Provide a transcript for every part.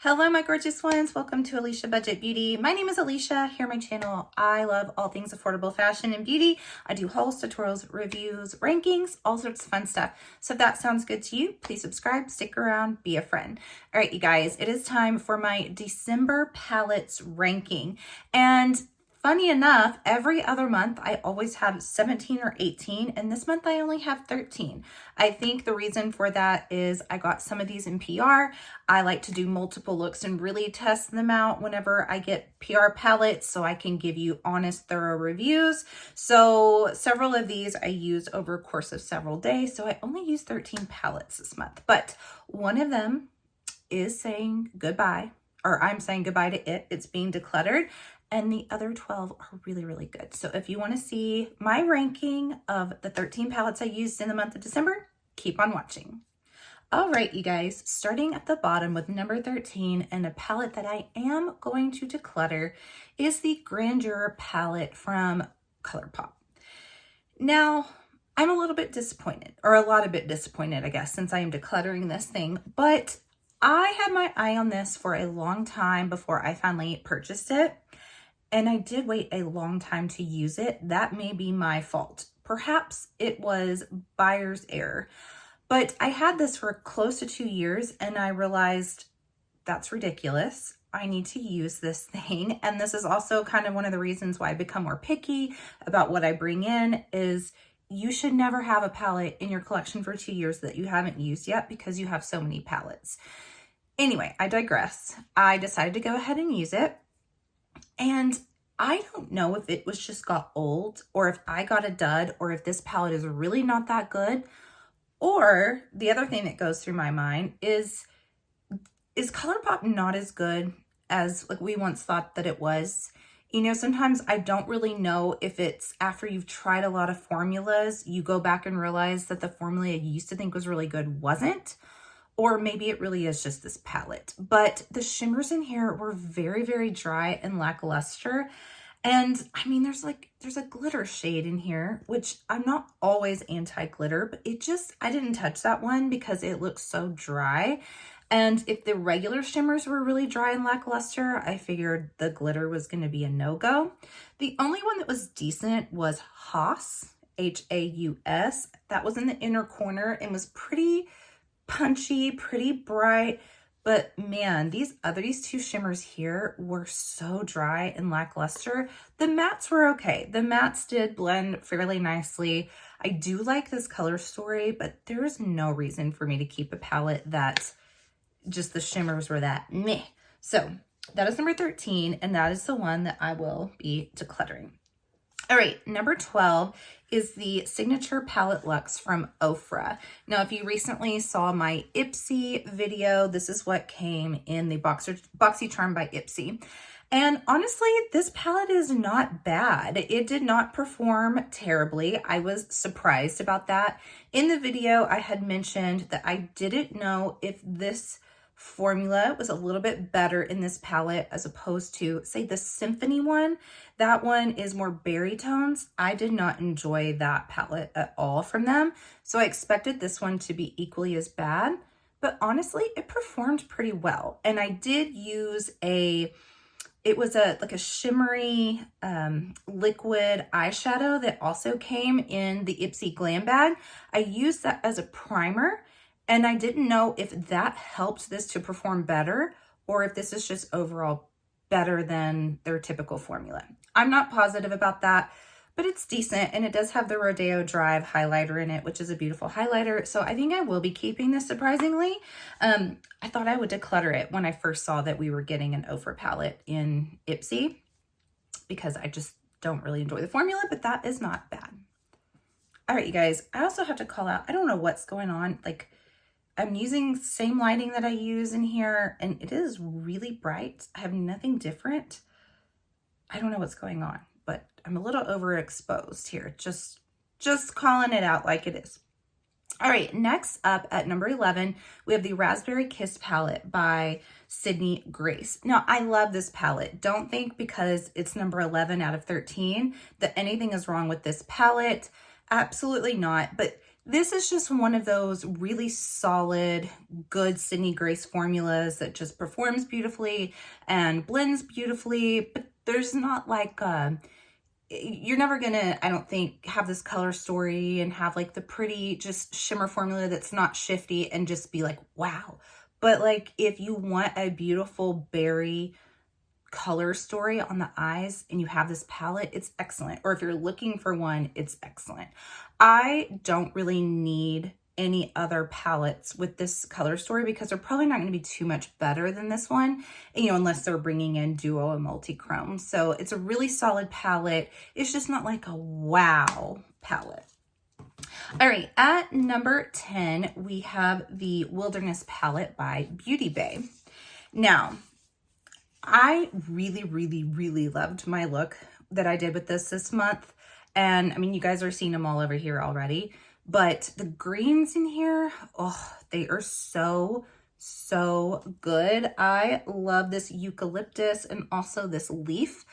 Hello, my gorgeous ones. Welcome to Alicia Budget Beauty. My name is Alicia. Here on my channel, I love all things affordable fashion and beauty. I do hauls, tutorials, reviews, rankings, all sorts of fun stuff. So if that sounds good to you, please subscribe, stick around, be a friend. All right, you guys, it is time for my December palettes ranking. And funny enough, every other month I always have 17 or 18, and this month I only have 13. I think the reason for that is I got some of these in PR. I like to do multiple looks and really test them out whenever I get PR palettes so I can give you honest, thorough reviews. So several of these I used over a course of several days, so I only used 13 palettes this month. But one of them is saying goodbye, or I'm saying goodbye to it. It's being decluttered. And the other 12 are really, really good. So if you want to see my ranking of the 13 palettes I used in the month of December, keep on watching. All right, you guys, starting at the bottom with number 13, and a palette that I am going to declutter is the Grandeur palette from ColourPop. Now, I'm a little bit disappointed, or a lot of bit disappointed, I guess, since I am decluttering this thing, but I had my eye on this for a long time before I finally purchased it. And I did wait a long time to use it. That may be my fault. Perhaps it was buyer's error. But I had this for close to 2 years and I realized that's ridiculous. I need to use this thing. And this is also kind of one of the reasons why I become more picky about what I bring in is you should never have a palette in your collection for 2 years that you haven't used yet because you have so many palettes. Anyway, I digress. I decided to go ahead and use it. And I don't know if it was just got old or if I got a dud or if this palette is really not that good. Or the other thing that goes through my mind is ColourPop not as good as like we once thought that it was? You know, sometimes I don't really know if it's after you've tried a lot of formulas, you go back and realize that the formula you used to think was really good wasn't. Or maybe it really is just this palette. But the shimmers in here were very, very dry and lackluster. And I mean, there's a glitter shade in here, which I'm not always anti-glitter, but I didn't touch that one because it looks so dry. And if the regular shimmers were really dry and lackluster, I figured the glitter was going to be a no-go. The only one that was decent was Haus, H-A-U-S. That was in the inner corner and was pretty punchy, pretty bright, but man, these two shimmers here were so dry and lackluster. The mattes were okay. The mattes did blend fairly nicely. I do like this color story, but there's no reason for me to keep a palette that just the shimmers were that meh. So that is number 13, and that is the one that I will be decluttering. All right, number 12 is the Signature Palette Luxe from Ofra. Now, if you recently saw my Ipsy video, this is what came in the BoxyCharm by Ipsy. And honestly, this palette is not bad. It did not perform terribly. I was surprised about that. In the video, I had mentioned that I didn't know if this formula was a little bit better in this palette as opposed to, say, the Symphony one. That one is more berry tones. I did not enjoy that palette at all from them, so I expected this one to be equally as bad, but honestly, it performed pretty well. And I did use it was like a shimmery liquid eyeshadow that also came in the Ipsy Glam Bag. I used that as a primer, and I didn't know if that helped this to perform better or if this is just overall better than their typical formula. I'm not positive about that, but it's decent, and it does have the Rodeo Drive highlighter in it, which is a beautiful highlighter. So I think I will be keeping this surprisingly. I thought I would declutter it when I first saw that we were getting an Ofra palette in Ipsy because I just don't really enjoy the formula, but that is not bad. All right, you guys, I also have to call out, I don't know what's going on. Like, I'm using the same lighting that I use in here, and it is really bright. I have nothing different. I don't know what's going on, but I'm a little overexposed here. Just calling it out like it is. All right, next up at number 11, we have the Raspberry Kiss palette by Sydney Grace. Now, I love this palette. Don't think because it's number 11 out of 13 that anything is wrong with this palette. Absolutely not. But This is just one of those really solid, good Sydney Grace formulas that just performs beautifully and blends beautifully, but there's not like you're never gonna, I don't think, have this color story and have like the pretty just shimmer formula that's not shifty and just be like, wow. But like if you want a beautiful berry color story on the eyes and you have this palette, it's excellent. Or if you're looking for one, it's excellent. I don't really need any other palettes with this color story because they're probably not going to be too much better than this one, you know, unless they're bringing in duo and multi-chrome. So it's a really solid palette. It's just not like a wow palette. All right, at number 10, we have the Wilderness palette by Beauty Bay. Now, I really loved my look that I did with this month. And I mean, you guys are seeing them all over here already, but the greens in here, oh, they are so good. I love this eucalyptus and also this leaf.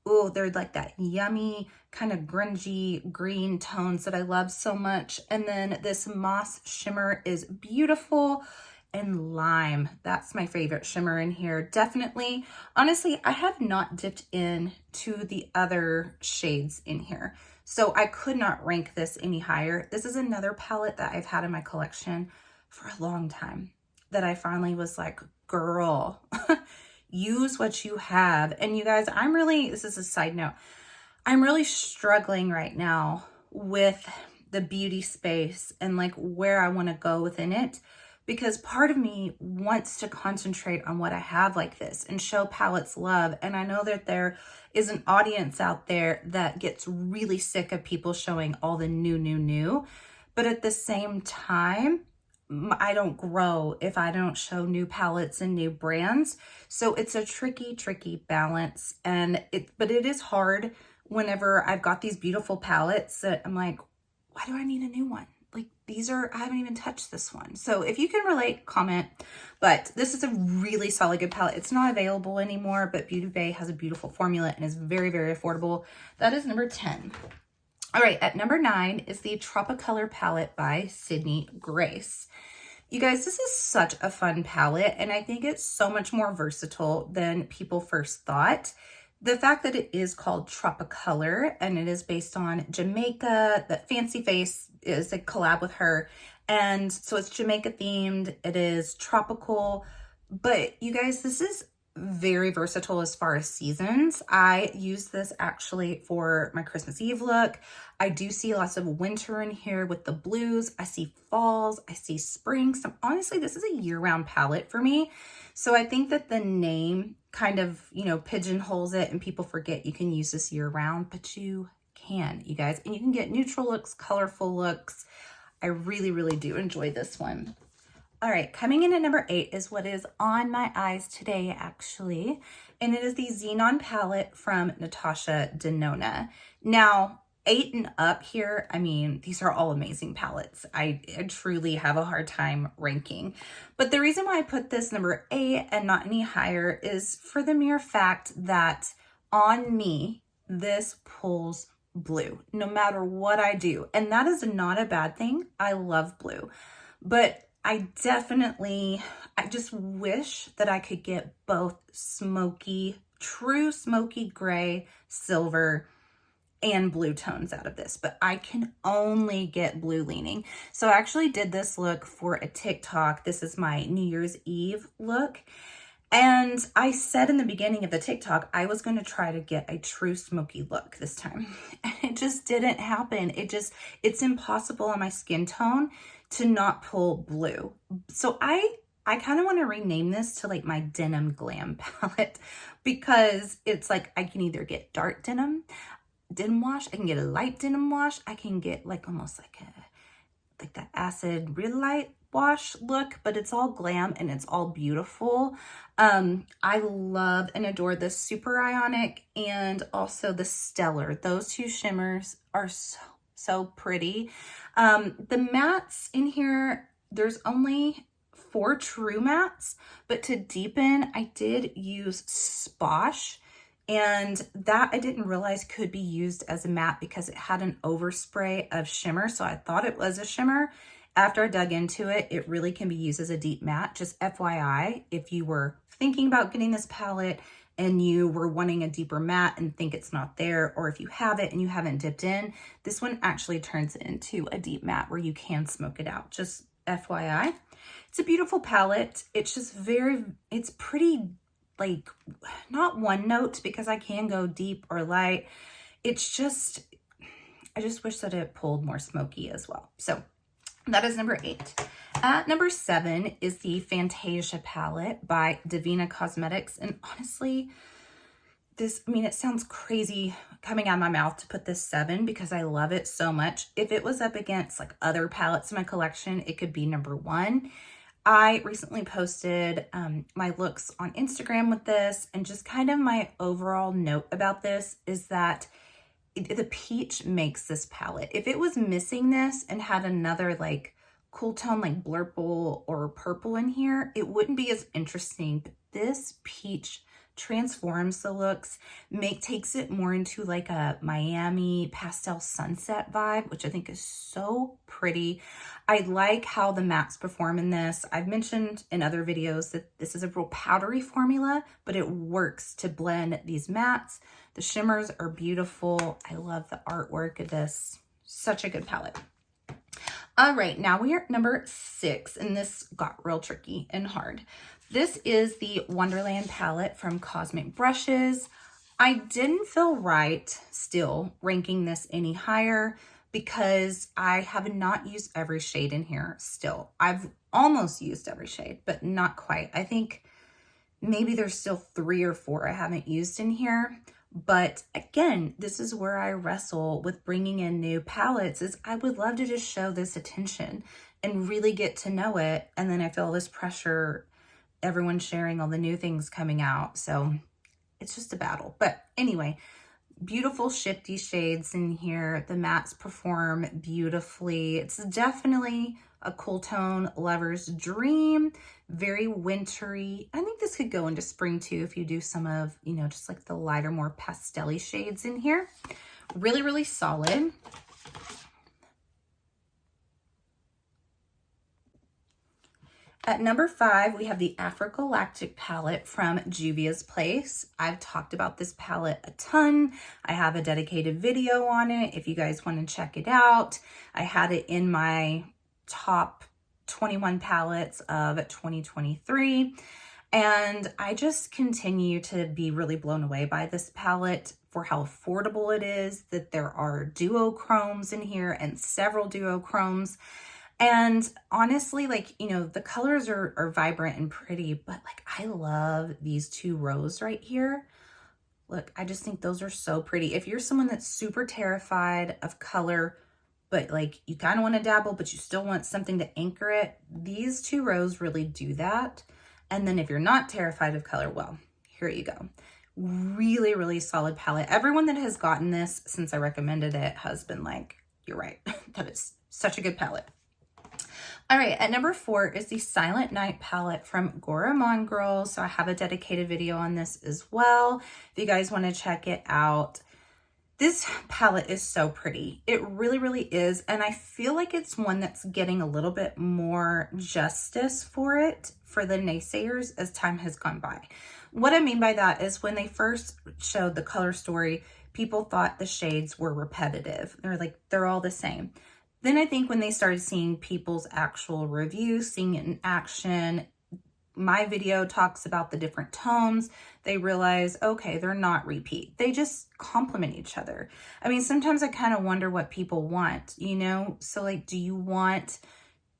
Oh, they're like that yummy kind of grungy green tones that I love so much. And then this moss shimmer is beautiful. And lime, that's my favorite shimmer in here, definitely. Honestly, I have not dipped in to the other shades in here, so I could not rank this any higher. This is another palette that I've had in my collection for a long time that I finally was like, girl, use what you have. And you guys, this is a side note, I'm really struggling right now with the beauty space and like where I want to go within it, because part of me wants to concentrate on what I have like this and show palettes love. And I know that there is an audience out there that gets really sick of people showing all the new. But at the same time, I don't grow if I don't show new palettes and new brands. So it's a tricky balance. But it is hard whenever I've got these beautiful palettes that I'm like, why do I need a new one? Like I haven't even touched this one. So if you can relate, comment. But this is a really solid, good palette. It's not available anymore, but Beauty Bay has a beautiful formula and is very affordable. That is number 10. All right, at number 9 is the Tropicolor palette by Sydney Grace. You guys, this is such a fun palette, and I think it's so much more versatile than people first thought. The fact that it is called Tropicolor and it is based on Jamaica, that Fancy Face is a collab with her. And so it's Jamaica themed, it is tropical, but you guys, this is very versatile as far as seasons. I use this actually for my Christmas Eve look. I do see lots of winter in here with the blues. I see falls, I see spring. So honestly, this is a year-round palette for me. So I think that the name kind of, you know, pigeonholes it and people forget you can use this year-round, but you can, you guys. And you can get neutral looks, colorful looks. I really do enjoy this one. All right, coming in at number 8 is what is on my eyes today, actually. And it is the Xenon palette from Natasha Denona. Now, 8 and up here, I mean, these are all amazing palettes. I truly have a hard time ranking. But the reason why I put this number 8 and not any higher is for the mere fact that on me, this pulls blue, no matter what I do. And that is not a bad thing. I love blue. But I just wish that I could get both true smoky gray, silver, and blue tones out of this, but I can only get blue leaning. So I actually did this look for a TikTok. This is my New Year's Eve look. And I said in the beginning of the TikTok, I was going to try to get a true smoky look this time. And it just didn't happen. It's impossible on my skin tone to not pull blue. So I kind of want to rename this to like my denim glam palette, because it's like I can either get dark denim wash, I can get a light denim wash, I can get like almost like that acid real light wash look, but it's all glam and it's all beautiful. I love and adore the Super Ionic and also the Stellar. Those two shimmers are so pretty. The mattes in here, there's only 4 true mattes, but to deepen, I did use Sposh And that I didn't realize could be used as a matte because it had an overspray of shimmer. So I thought it was a shimmer. After I dug into it, it really can be used as a deep matte. Just FYI, if you were thinking about getting this palette and you were wanting a deeper matte and think it's not there, or if you have it and you haven't dipped in, this one actually turns into a deep matte where you can smoke it out. Just FYI. It's a beautiful palette. It's just it's pretty, like, not one note because I can go deep or light. It's just, I just wish that it pulled more smoky as well. So that is number 8. At number 7 is the Fantasia palette by Divina Cosmetics. And honestly, this, I mean, it sounds crazy coming out of my mouth to put this 7 because I love it so much. If it was up against like other palettes in my collection, it could be number 1. I recently posted my looks on Instagram with this, and just kind of my overall note about this is that the peach makes this palette. If it was missing this and had another like cool tone like blurple or purple in here, it wouldn't be as interesting. But this peach transforms the looks, takes it more into like a Miami pastel sunset vibe, which I think is so pretty. I like how the mattes perform in this. I've mentioned in other videos that this is a real powdery formula, but it works to blend these mattes. The shimmers are beautiful. I love the artwork of this. Such a good palette. All right, now we are at number 6, and this got real tricky and hard. This is the Wonderland palette from Cosmic Brushes. I didn't feel right still ranking this any higher because I have not used every shade in here still. I've almost used every shade, but not quite. I think maybe there's still 3 or 4 I haven't used in here. But again, this is where I wrestle with bringing in new palettes, is I would love to just show this attention and really get to know it. And then I feel this pressure, everyone sharing all the new things coming out. So it's just a battle. But anyway, beautiful shifty shades in here. The mattes perform beautifully. It's definitely a cool tone lover's dream, very wintry. I think this could go into spring too if you do some of, you know, just like the lighter, more pastel-y shades in here. Really, really solid. At number 5, we have the Afro-Galactic palette from Juvia's Place. I've talked about this palette a ton. I have a dedicated video on it if you guys want to check it out. I had it in my top 21 palettes of 2023. And I just continue to be really blown away by this palette for how affordable it is, that there are duochromes in here and several duochromes. And honestly, like, you know, the colors are vibrant and pretty, but like, I love these 2 rows right here. Look, I just think those are so pretty. If you're someone that's super terrified of color, but like you kind of want to dabble, but you still want something to anchor it, these 2 rows really do that. And then if you're not terrified of color, well, here you go. Really, really solid palette. Everyone that has gotten this since I recommended it has been like, you're right. That is such a good palette. All right, at number 4 is the Silent Night palette from Gourmand Girls. So I have a dedicated video on this as well, if you guys want to check it out. This palette is so pretty. It really, really is. And I feel like it's one that's getting a little bit more justice for it for the naysayers as time has gone by. What I mean by that is when they first showed the color story, people thought the shades were repetitive. They're like, they're all the same. Then I think when they started seeing people's actual reviews, seeing it in action, my video talks about the different tones, they realize, okay, they're not repeat. They just complement each other. I mean, sometimes I kind of wonder what people want, you know? So like, do you want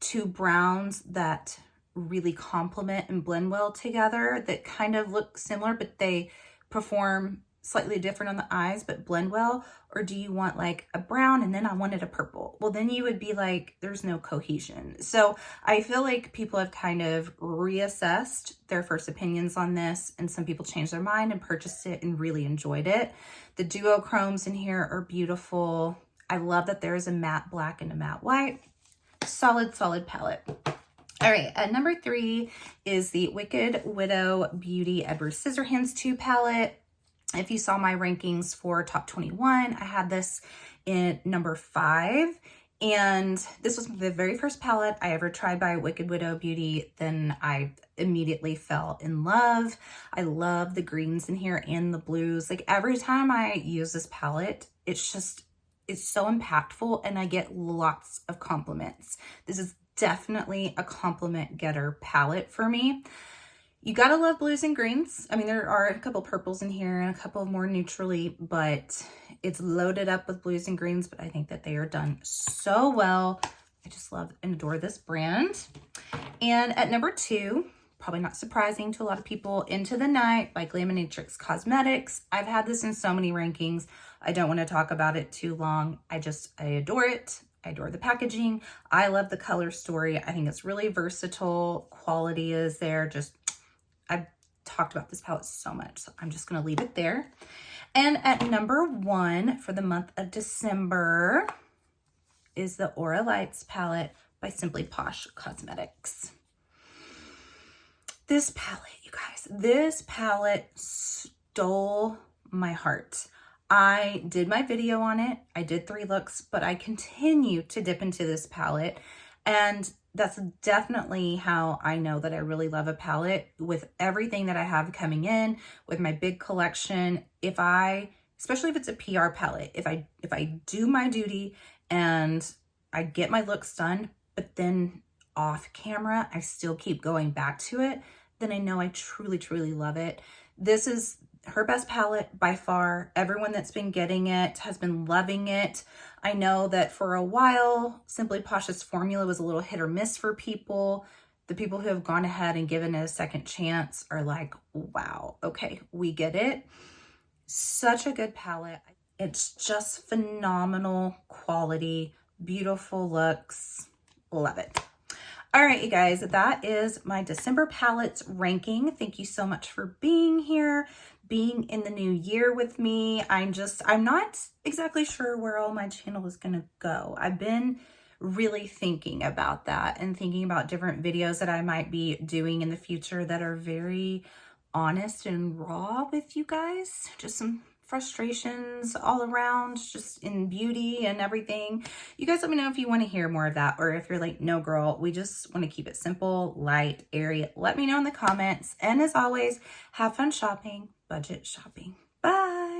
2 browns that really complement and blend well together, that kind of look similar, but they perform slightly different on the eyes, but blend well? Or do you want like a brown and then I wanted a purple? Well, then you would be like, there's no cohesion. So I feel like people have kind of reassessed their first opinions on this, and some people changed their mind and purchased it and really enjoyed it. The duochromes in here are beautiful. I love that there is a matte black and a matte white. Solid, solid palette. All right, at number 3 is the Wicked Widow Beauty Edward Scissorhands 2 palette. If you saw my rankings for top 21, I had this in number 5. And this was the very first palette I ever tried by Wicked Widow Beauty. Then I immediately fell in love. I love the greens in here and the blues. Like every time I use this palette, it's so impactful and I get lots of compliments. This is definitely a compliment getter palette for me. You gotta love blues and greens. I mean, there are a couple purples in here and a couple more neutrally, but it's loaded up with blues and greens, but I think that they are done so well. I just love and adore this brand. And at number 2, probably not surprising to a lot of people, Into the Night by Glaminatrix Cosmetics. I've had this in so many rankings. I don't want to talk about it too long. I adore it. I adore the packaging. I love the color story. I think it's really versatile. Quality is there. I've talked about this palette so much, so I'm just going to leave it there. And at number 1 for the month of December is the Aura Lights palette by Simply Posh Cosmetics. This palette, you guys, this palette stole my heart. I did my video on it. I did 3 looks, but I continue to dip into this palette. And that's definitely how I know that I really love a palette, with everything that I have coming in, with my big collection. Especially if it's a PR palette, if I do my duty and I get my looks done, but then off camera, I still keep going back to it, then I know I truly, truly love it. This is her best palette by far. Everyone that's been getting it has been loving it. I know that for a while, Simply Posh's formula was a little hit or miss for people. The people who have gone ahead and given it a second chance are like, wow, okay, we get it. Such a good palette. It's just phenomenal quality, beautiful looks. Love it. All right, you guys, that is my December palettes ranking. Thank you so much for being here, being in the new year with me. I'm not exactly sure where all my channel is going to go. I've been really thinking about that and thinking about different videos that I might be doing in the future that are very honest and raw with you guys. Just some frustrations all around, just in beauty and everything. You guys let me know if you want to hear more of that, or if you're like, no girl, we just want to keep it simple, light, airy. Let me know in the comments. And as always, have fun shopping, budget shopping. Bye.